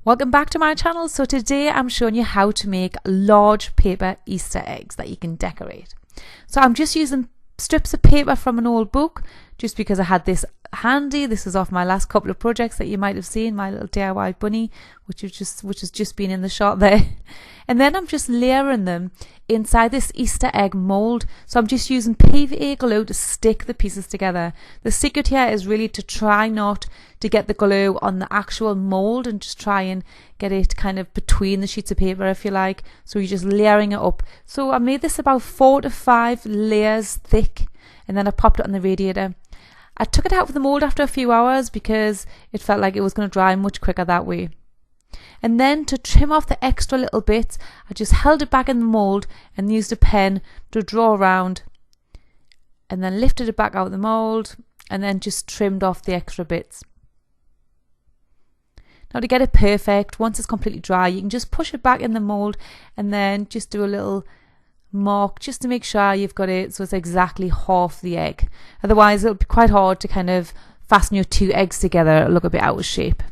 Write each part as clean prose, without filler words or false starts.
Welcome back to my channel. So today I'm showing you how to make large paper Easter eggs that you can decorate. So I'm just using strips of paper from an old book just because I had this handy. This is off my last couple of projects that you might have seen, my little DIY bunny, which has just been in the shot there. And then I'm just layering them inside this Easter egg mold. So I'm just using PVA glue to stick the pieces together. The secret here is really to try not to get the glue on the actual mold and just try and get it kind of between the sheets of paper, if you like. So you're just layering it up. So I made this about 4 to 5 layers thick, and then I popped it on the radiator. I took it out of the mold after a few hours because it felt like it was going to dry much quicker that way. And then to trim off the extra little bits, I just held it back in the mold and used a pen to draw around, and then lifted it back out of the mold and then just trimmed off the extra bits. Now to get it perfect, once it's completely dry, you can just push it back in the mold and then just do a little mark just to make sure you've got it so it's exactly half the egg. Otherwise it'll be quite hard to kind of fasten your 2 eggs together. It'll look a bit out of shape.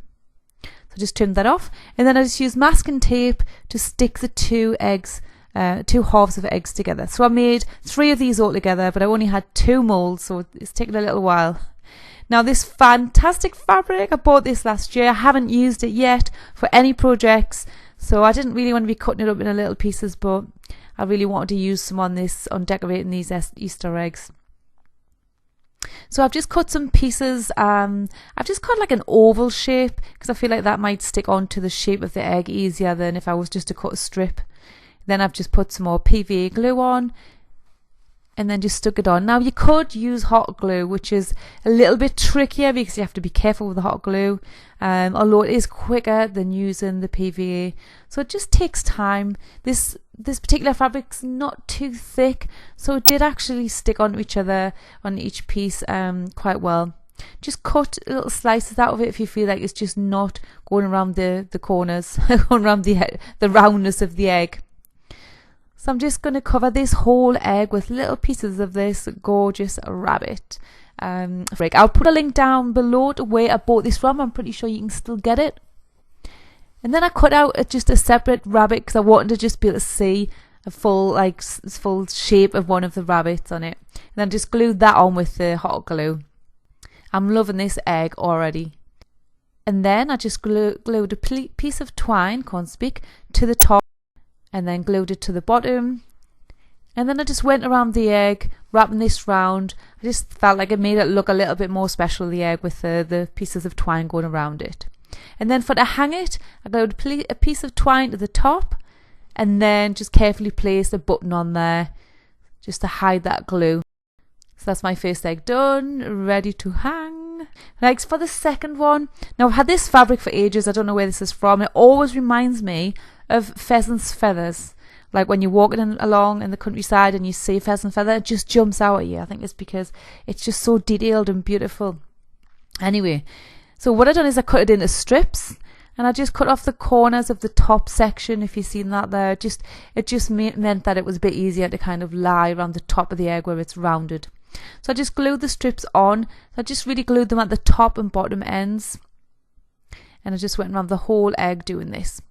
So just trimmed that off, and then I just used masking tape to stick the 2 halves of eggs together. So I made 3 of these all together, but I only had 2 molds, so it's taken a little while. Now this fantastic fabric, I bought this last year. I haven't used it yet for any projects, so I didn't really want to be cutting it up into little pieces, but I really wanted to use some on decorating these Easter eggs. So I've just cut some pieces. I've just cut like an oval shape because I feel like that might stick onto the shape of the egg easier than if I was just to cut a strip. Then I've just put some more PVA glue on and then just stuck it on. Now you could use hot glue, which is a little bit trickier because you have to be careful with the hot glue, although it is quicker than using the PVA. So it just takes time. This particular fabric's not too thick, so it did actually stick onto each other on each piece quite well. Just cut little slices out of it if you feel like it's just not going around the corners, going around the roundness of the egg. So I'm just going to cover this whole egg with little pieces of this gorgeous rabbit. I'll put a link down below to where I bought this from. I'm pretty sure you can still get it. And then I cut out just a separate rabbit because I wanted to just be able to see a full shape of one of the rabbits on it. And then just glued that on with the hot glue. I'm loving this egg already. And then I just glued a piece of twine, can't speak, to the top, and then glued it to the bottom. And then I just went around the egg, wrapping this round. I just felt like it made it look a little bit more special, the egg, with the pieces of twine going around it. And then to hang it, I glued a piece of twine to the top and then just carefully placed a button on there just to hide that glue. So that's my first egg done, ready to hang. Next for the second one. Now I've had this fabric for ages. I don't know where this is from. It always reminds me of pheasant's feathers. Like when you're walking along in the countryside and you see a pheasant feather, it just jumps out at you. I think it's because it's just so detailed and beautiful. Anyway, so what I've done is I cut it into strips, and I just cut off the corners of the top section. If you've seen that there, it just meant that it was a bit easier to kind of lie around the top of the egg where it's rounded. So I just glued the strips on. I just really glued them at the top and bottom ends, and I just went around the whole egg doing this.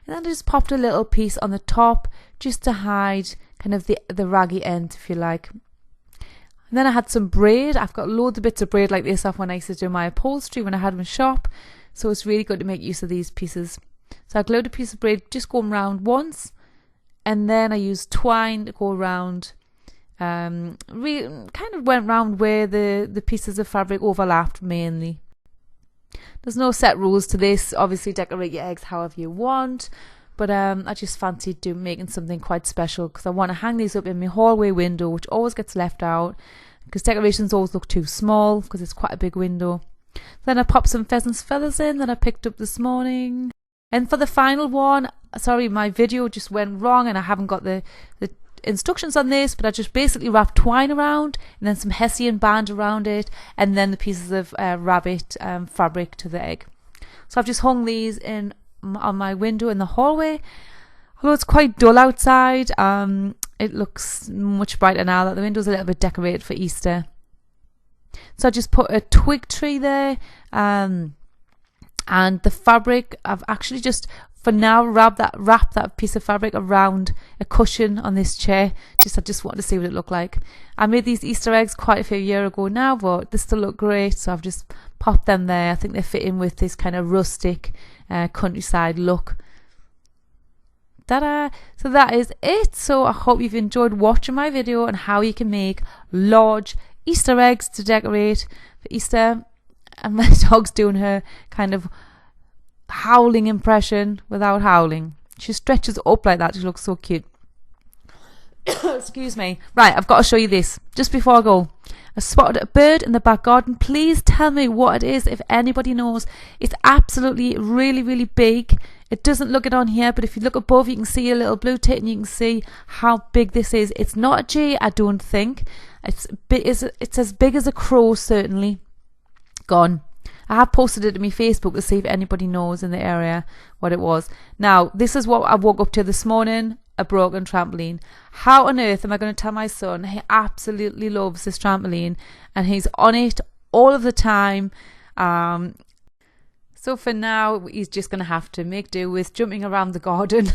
And then I just popped a little piece on the top just to hide kind of the raggy end, if you like. And then I had some braid. I've got loads of bits of braid like this off when I used to do my upholstery when I had my shop. So it's really good to make use of these pieces. So I glued a piece of braid just going around once, and then I used twine to go around. Kind of went round where the pieces of fabric overlapped mainly. There's no set rules to this. Obviously decorate your eggs however you want, but I just fancied making something quite special because I want to hang these up in my hallway window, which always gets left out because decorations always look too small because it's quite a big window. Then I popped some pheasant's feathers in that I picked up this morning. And for the final one, sorry, my video just went wrong and I haven't got the instructions on this, but I just basically wrapped twine around and then some hessian band around it, and then the pieces of rabbit fabric to the egg. So I've just hung these in on my window in the hallway. Although it's quite dull outside, it looks much brighter now that the window's a little bit decorated for Easter. So I just put a twig tree there, And the fabric, I've actually just for now wrap that piece of fabric around a cushion on this chair. I just wanted to see what it looked like. I made these Easter eggs quite a few years ago now, but they still look great, so I've just popped them there. I think they fit in with this kind of rustic countryside look. Ta-da! So that is it. So I hope you've enjoyed watching my video on how you can make large Easter eggs to decorate for Easter. And my dog's doing her kind of howling impression without howling. She stretches up like that. She looks so cute. Excuse me. Right, I've got to show you this. Just before I go, I spotted a bird in the back garden. Please tell me what it is if anybody knows. It's absolutely really, really big. It doesn't look it on here, but if you look above, you can see a little blue tit and you can see how big this is. It's not a jay, I don't think. It's as big as a crow, certainly. Gone. I have posted it to my Facebook to see if anybody knows in the area what it was. Now, this is what I woke up to this morning, a broken trampoline. How on earth am I going to tell my son? He absolutely loves this trampoline and he's on it all of the time. So for now, he's just going to have to make do with jumping around the garden.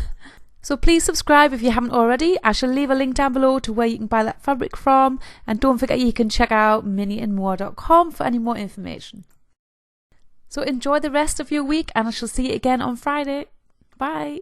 So please subscribe if you haven't already. I shall leave a link down below to where you can buy that fabric from. And don't forget you can check out minnieandmore.com for any more information. So enjoy the rest of your week and I shall see you again on Friday. Bye.